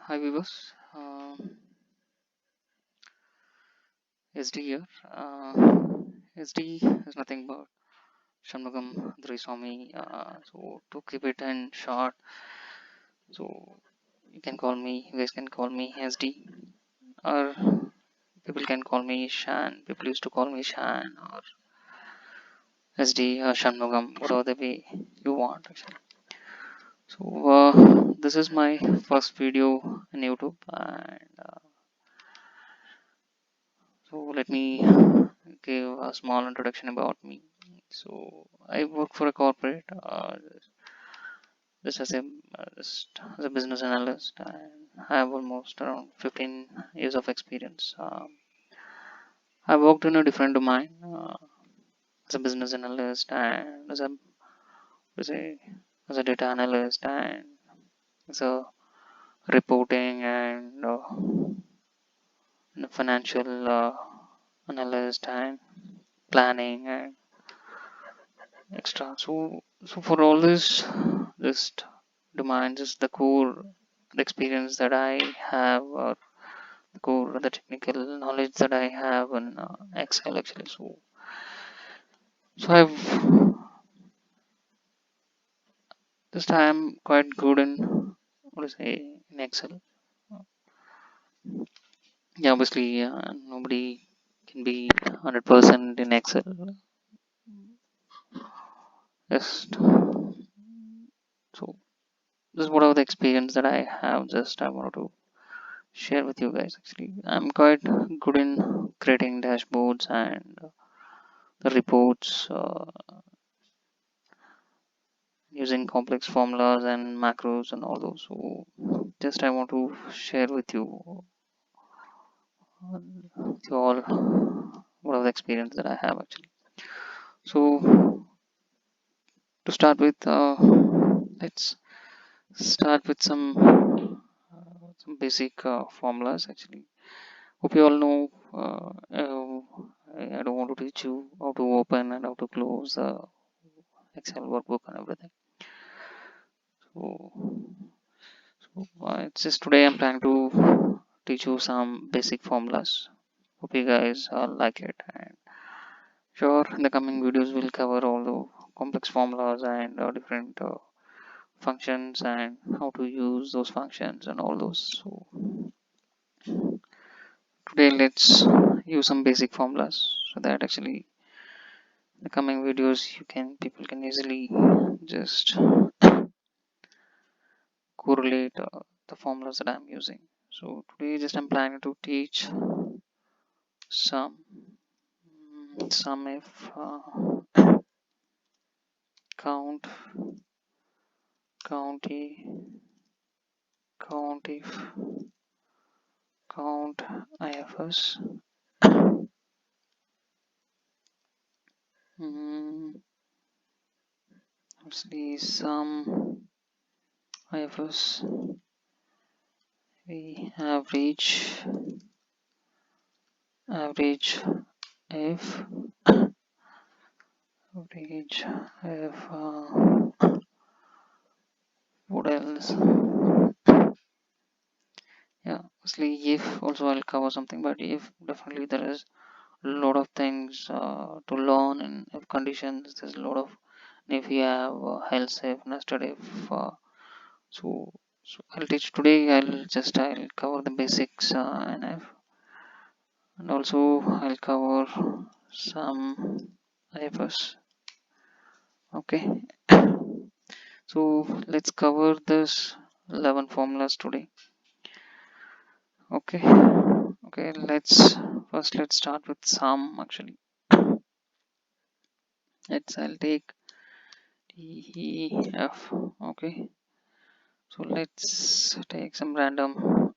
Hi viewers, SD here. SD is nothing but Shanmugam Duraiswamy. So to keep it in short, so you guys can call me SD, or people can call me Shan. People used to call me Shan or SD or Shanmugam, whatever the way you want actually. So this is my first video in YouTube, and so let me give a small introduction about me. So I work for a corporate, just as a business analyst, and I have almost around 15 years of experience. I worked in a different domain as a business analyst and as a as a data analyst and as a reporting and financial analyst and planning and extra. So for all this demands is the core, the experience that I have, or the core, the technical knowledge that I have in Excel actually. So I'm quite good in what to say in Excel. Yeah, obviously, nobody can be 100% in Excel. Just so this is whatever the experience that I have. Just I wanted to share with you guys. Actually, I'm quite good in creating dashboards and the reports using complex formulas and macros and all those. So just I want to share with you all what are the experience that I have actually. So to start with, let's start with some basic formulas actually. Hope you all know. I don't want to teach you how to open and how to close the Excel workbook and everything. It's just today I'm planning to teach you some basic formulas. Hope you guys like it. And sure, in the coming videos we'll cover all the complex formulas and different functions and how to use those functions and all those. So today let's use some basic formulas so that actually in the coming videos people can easily just correlate the formulas that I'm using. So today just I'm planning to teach some if count count a count if count ifs obviously some ifs we average if average if what else, yeah, obviously if also I'll cover something, but if definitely there is a lot of things to learn, and if conditions there's a lot of, if you have health safe nested if so I'll teach today. I'll cover the basics and also I'll cover some ifs. Okay, so let's cover this 11 formulas today. Okay, okay, let's start with some actually. I'll take D E F. Okay, so let's take some random.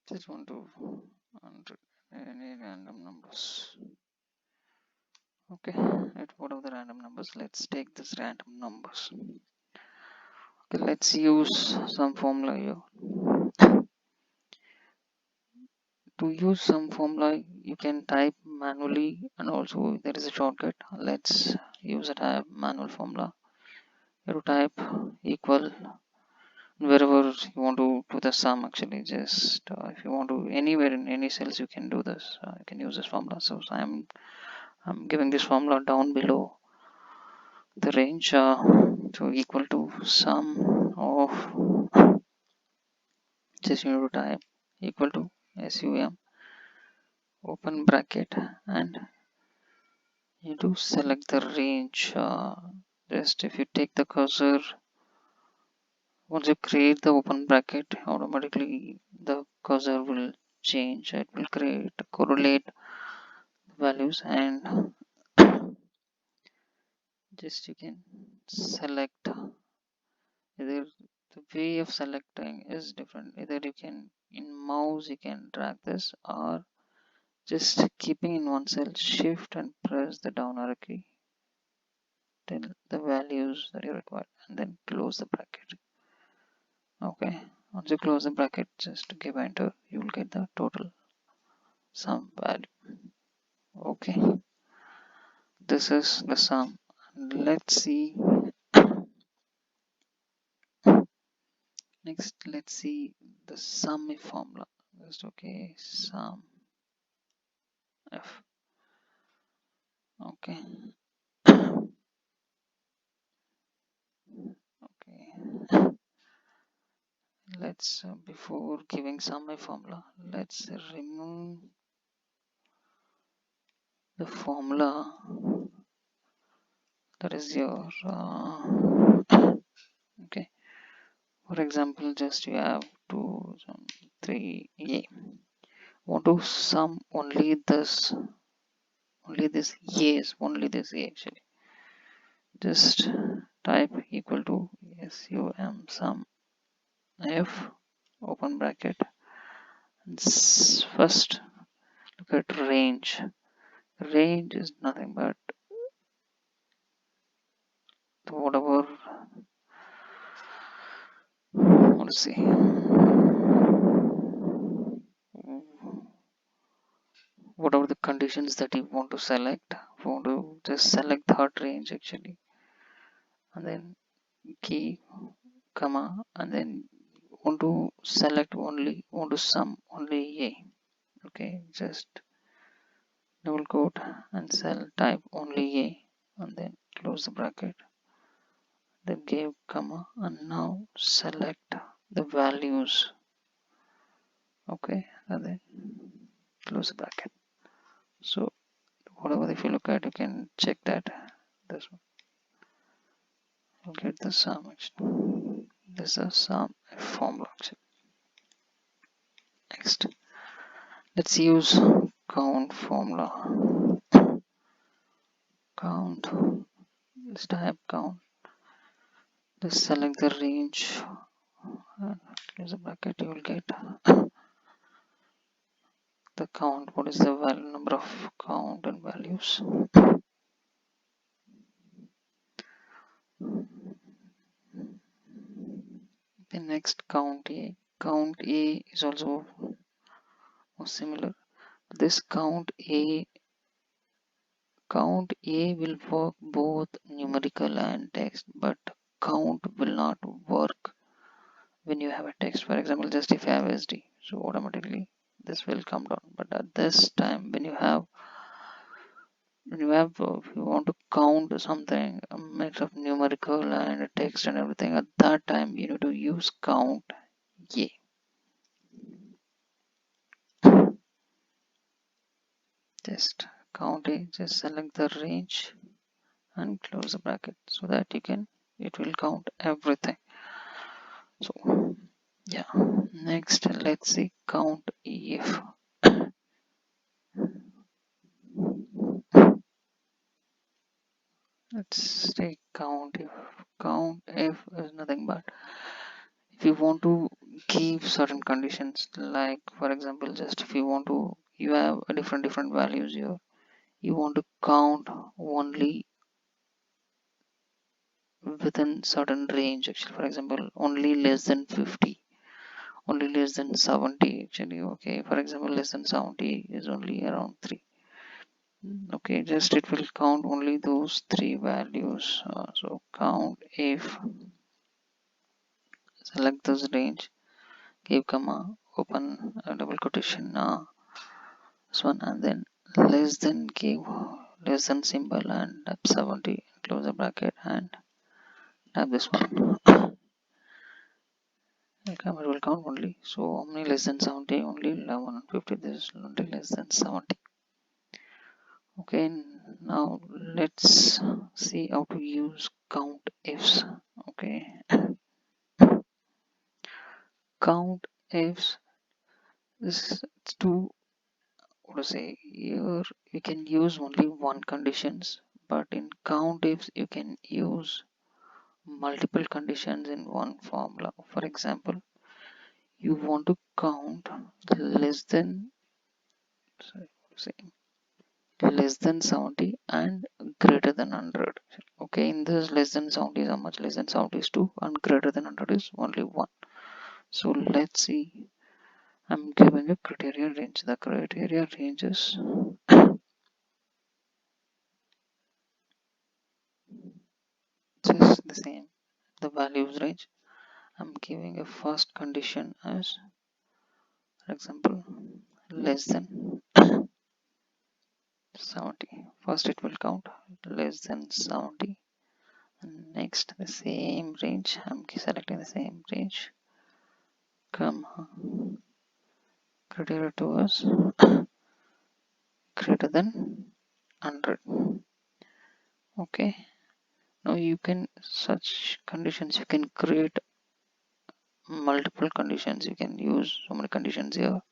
Just want to enter any random numbers. Okay, right? What are the random numbers? Let's take this random numbers. Okay, let's use some formula here. To use some formula, you can type manually, and also there is a shortcut. Let's use a type manual formula. You type equal wherever you want to do the sum. Actually, just if you want to anywhere in any cells, you can do this. You can use this formula. So I'm giving this formula down below the range. So equal to sum of, just you need to type equal to sum open bracket, and you do select the range. Just if you take the cursor, once you create the open bracket, automatically the cursor will change. It will correlate values, and just you can select. Either the way of selecting is different. Either you can in mouse you can drag this, or just keeping in one cell, shift and press the down arrow key till the values that you require, and then close the bracket. Okay, once you close the bracket, just give enter, you will get the total sum value. Okay, this is the sum. Let's see. Next, let's see the sum if formula. Just okay, sum f. Okay. Okay, let's before giving sum if formula, let's remove the formula that is your okay. For example, just you have 2 3 a. Want to sum only this yes, only this a actually. Just type equal to sum f open bracket, and first look at range. Range is nothing but whatever, let's see, whatever the conditions that you want to select. You want to just select that range actually, and then key comma, and then want to select only, want to sum only a. Okay, just double quote and cell type only a, and then close the bracket, then give comma, and now select the values. Okay, and then close the bracket. So whatever, if you look at, you can check that this one will get the sum actually. This is a sum formula actually. Next, let's use count formula. Count, let's type count, just select the range and close the bracket, you will get the count. What is the value, number of count and values. The next count a. Count a is also similar. This count a will work both numerical and text, but count will not work when you have a text. For example, just if you have SD, so automatically this will come down. But at this time, when you have if you want to count something, a mix of numerical and text and everything, at that time you need to use count a. Just count a, just select the range and close the bracket, so that it will count everything. So yeah, next let's see count if. Let's take count if. Count if is nothing but if you want to give certain conditions, like for example, just if you want to, you have a different values here, you want to count only within certain range actually. For example, only less than 50, only less than 70 actually. Okay, for example, less than 70 is only around 3. Okay, just it will count only those 3 values. So count if, select this range, give comma, open a double quotation, this one, and then less than, give less than symbol and type 70, close the bracket and type this one. Okay, it will count only. So how many less than 70? Only 11 and 50. This is only less than 70. Okay, now let's see how to use count ifs. Okay, count ifs is to, what to say, here you can use only one conditions, but in count ifs you can use multiple conditions in one formula. For example, you want to count less than, sorry, say, less than 70 and greater than 100. Okay, in this less than 70 is how much? Less than 70 is 2 and greater than 100 is only 1. So let's see, I'm giving a criteria range. The criteria range is just the same, the values range. I'm giving a first condition as, for example, less than 70. First it will count less than 70, and next the same range, I'm selecting the same range, comma, criteria towards greater than 100. Okay, now you can, such conditions you can create multiple conditions, you can use so many conditions here.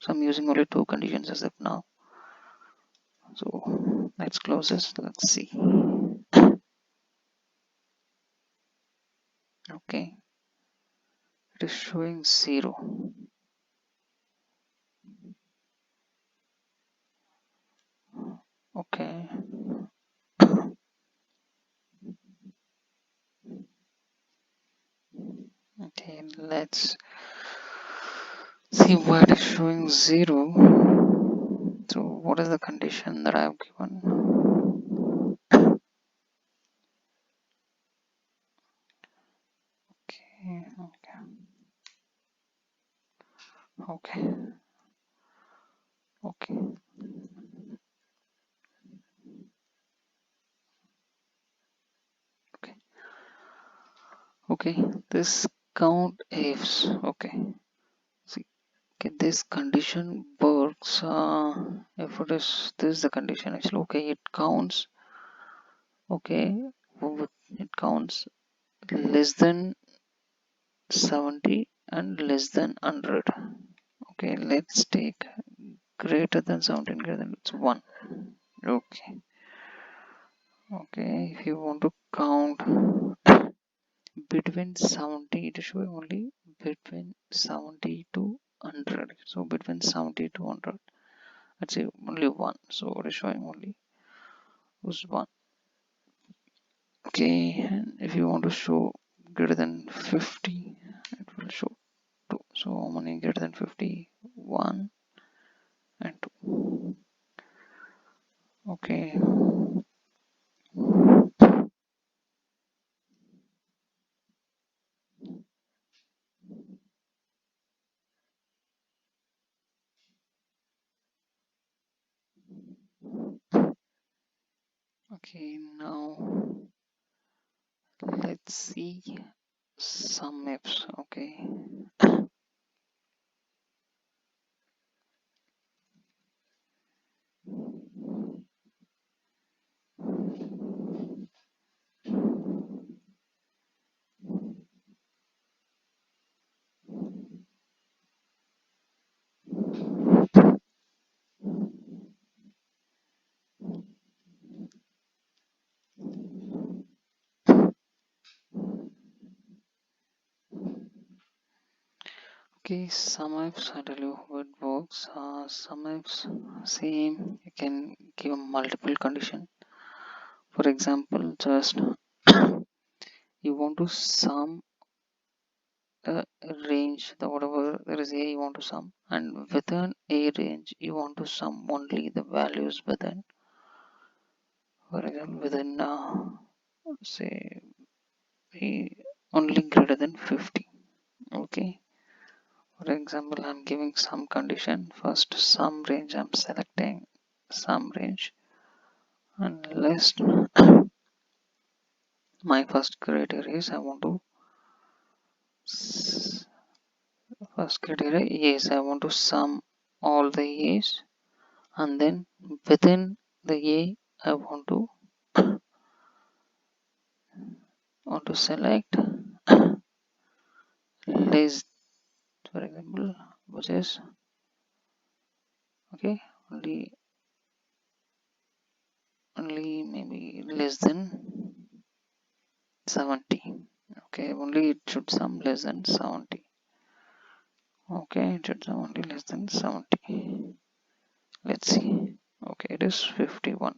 So I'm using only 2 conditions as of now. So let's close this, let's see. Okay, it is showing 0. Okay, okay, let's see why it is showing 0. So what is the condition that I have given? Okay, okay, okay, okay, okay. This count ifs. Okay, see, okay, this condition works. If it is, this is the condition actually. Okay, it counts. Okay, it counts less than 70 and less than 100. Okay, let's take greater than 17, greater than, it's 1. Okay, okay, if you want to count between 70, it is showing only between 70 to 100. So between 70 to 100, let's say only 1. So it is showing only was 1. Okay, and if you want to show greater than 50, it will show 2. So how many greater than 50? 1 and 2. Okay, okay, now let's see some maps. Okay, okay, some apps, I tell you how it works. Some apps, same, you can give multiple condition. For example, just you want to sum a range, the whatever there is a, you want to sum, and within a range you want to sum only the values within, for example within say only greater than 50. Okay, for example I'm giving some condition. First sum range, I'm selecting sum range, and list my first criteria is I want to first criteria is I want to sum all the A's, and then within the A I want to select list, for example, which is okay only maybe less than 70. Okay, only it should sum less than 70. Okay, it should sum only less than 70. Let's see. Okay, it is 51.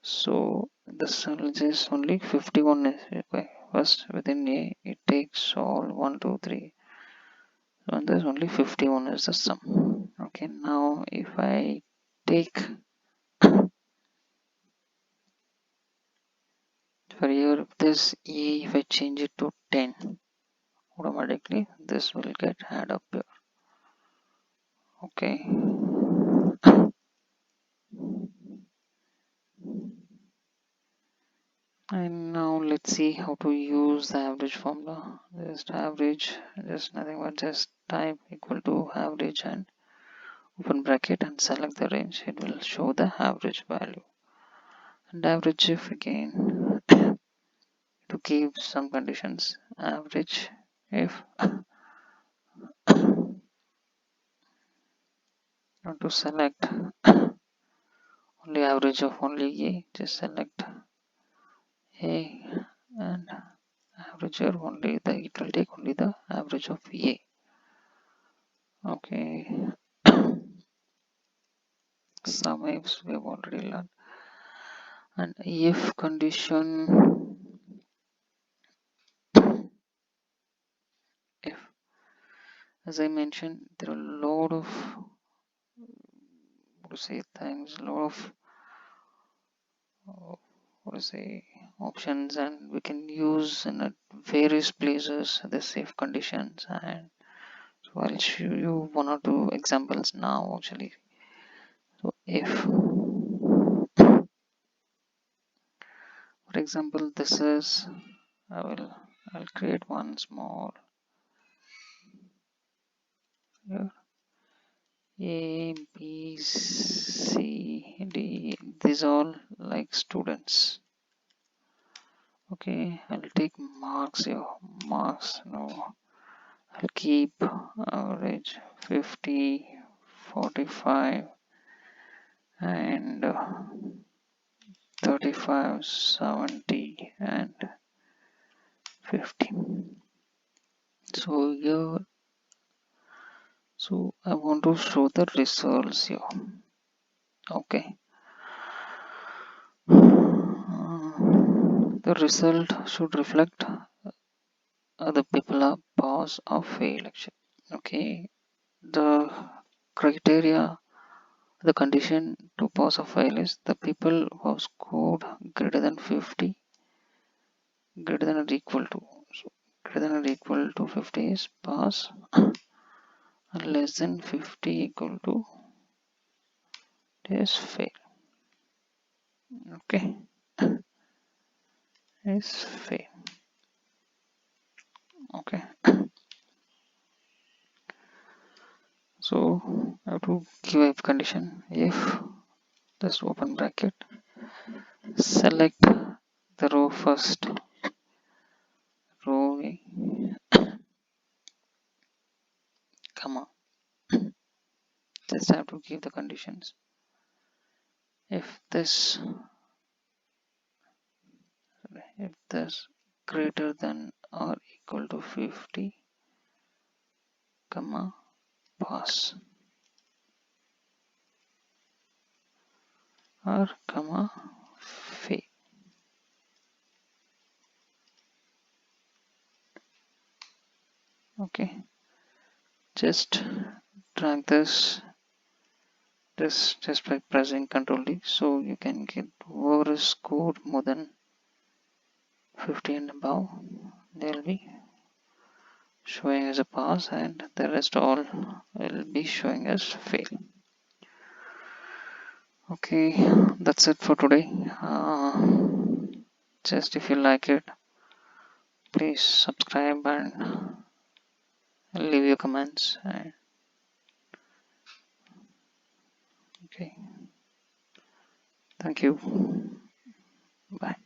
So the cell is only 51 is okay. First within A it takes all 1 2 3, so there's only 51 is the sum. Okay, now if I take for here this A, if I change it to 10, automatically this will get add up here. Okay, and now let's see how to use the average formula. Just average, just nothing but just type equal to average and open bracket and select the range. It will show the average value, and average if again to give some conditions. Average if want to select only average of only A, just select A, and average here only the, it will take only the average of A. Okay, some ifs we have already learned, and if condition, if as I mentioned there are a lot of what to say things, a lot of what to say options, and we can use in various places the safe conditions. And so I'll show you one or two examples now actually. So if for example this is I'll create one small here, A B C D, these all like students. Okay, I'll take marks here, marks no, I'll keep average 50, 45, and 35, 70, and 50. So here, so I want to show the results here. Okay. The result should reflect the people are pass or fail actually. Okay. The criteria, the condition to pass or fail is the people who have scored greater than 50, greater than or equal to. So greater than or equal to 50 is pass, and less than 50 equal to is fail. Okay, is fail. Okay, so I have to give a condition if just open bracket, select the row first row, comma, just have to give the conditions. If this greater than or equal to 50, comma, pass, or comma, fail. Okay, just drag this just by pressing Ctrl D, so you can get whoever is scored more than 50 and above, they'll be showing as a pass, and the rest all will be showing as fail. Okay, that's it for today. Just if you like it, please subscribe and leave your comments. And okay, thank you. Bye.